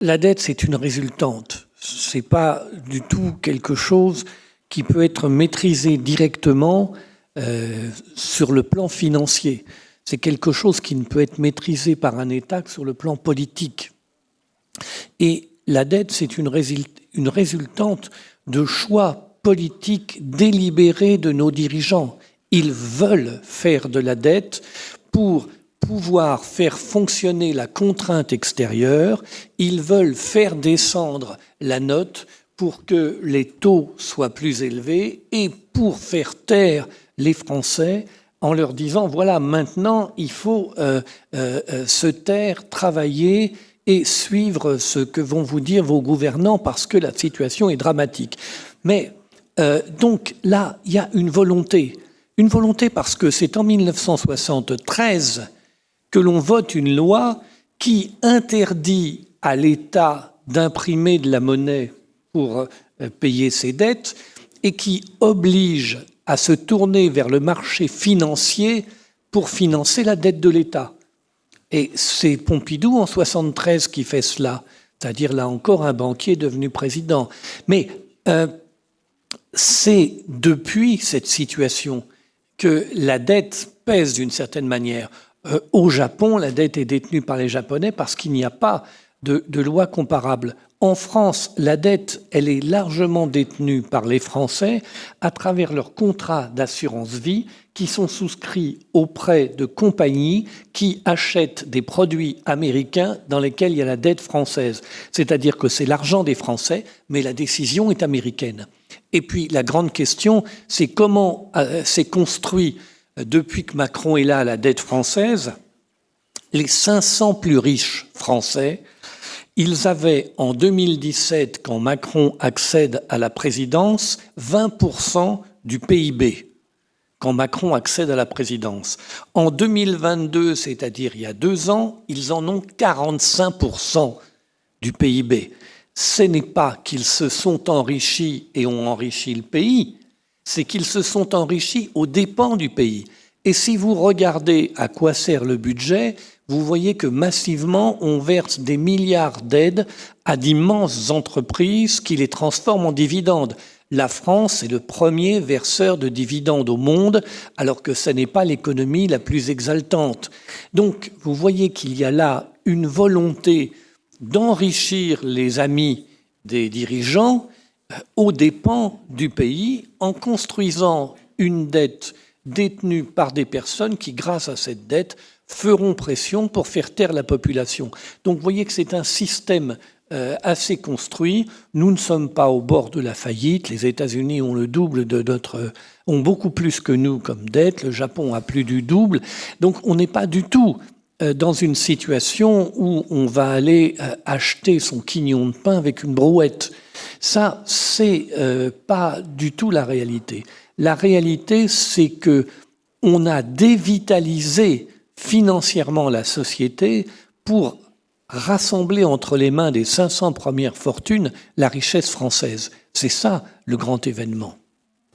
La dette, c'est une résultante. C'est pas du tout quelque chose qui peut être maîtrisé directement sur le plan financier. C'est quelque chose qui ne peut être maîtrisé par un État que sur le plan politique. Et la dette, c'est une résultante de choix politiques délibérés de nos dirigeants. Ils veulent faire de la dette pour pouvoir faire fonctionner la contrainte extérieure. Ils veulent faire descendre la note pour que les taux soient plus élevés et pour faire taire les Français en leur disant, voilà, maintenant, il faut se taire, travailler et suivre ce que vont vous dire vos gouvernants parce que la situation est dramatique. Mais donc là, il y a une volonté parce que c'est en 1973 que l'on vote une loi qui interdit à l'État d'imprimer de la monnaie pour payer ses dettes et qui oblige à se tourner vers le marché financier pour financer la dette de l'État. Et c'est Pompidou, en 1973, qui fait cela, c'est-à-dire, là encore, un banquier devenu président. Mais c'est depuis cette situation que la dette pèse d'une certaine manière. Au Japon, la dette est détenue par les Japonais parce qu'il n'y a pas de loi comparable. En France, la dette, elle est largement détenue par les Français à travers leurs contrats d'assurance vie qui sont souscrits auprès de compagnies qui achètent des produits américains dans lesquels il y a la dette française. C'est-à-dire que c'est l'argent des Français, mais la décision est américaine. Et puis la grande question, c'est comment s'est construit, depuis que Macron est là, la dette française. Les 500 plus riches Français, ils avaient en 2017, quand Macron accède à la présidence, 20% du PIB. Quand Macron accède à la présidence. En 2022, c'est-à-dire il y a 2 ans, ils en ont 45% du PIB. Ce n'est pas qu'ils se sont enrichis et ont enrichi le pays, c'est qu'ils se sont enrichis aux dépens du pays. Et si vous regardez à quoi sert le budget, vous voyez que massivement, on verse des milliards d'aides à d'immenses entreprises qui les transforment en dividendes. La France est le premier verseur de dividendes au monde, alors que ce n'est pas l'économie la plus exaltante. Donc, vous voyez qu'il y a là une volonté d'enrichir les amis des dirigeants aux dépens du pays en construisant une dette détenue par des personnes qui, grâce à cette dette, feront pression pour faire taire la population. Donc vous voyez que c'est un système assez construit. Nous ne sommes pas au bord de la faillite. Les États-Unis ont le double ont beaucoup plus que nous comme dette. Le Japon a plus du double. Donc on n'est pas du tout dans une situation où on va aller acheter son quignon de pain avec une brouette. Ça, c'est pas du tout la réalité. La réalité, c'est que on a dévitalisé financièrement la société pour rassembler entre les mains des 500 premières fortunes la richesse française. C'est ça le grand événement.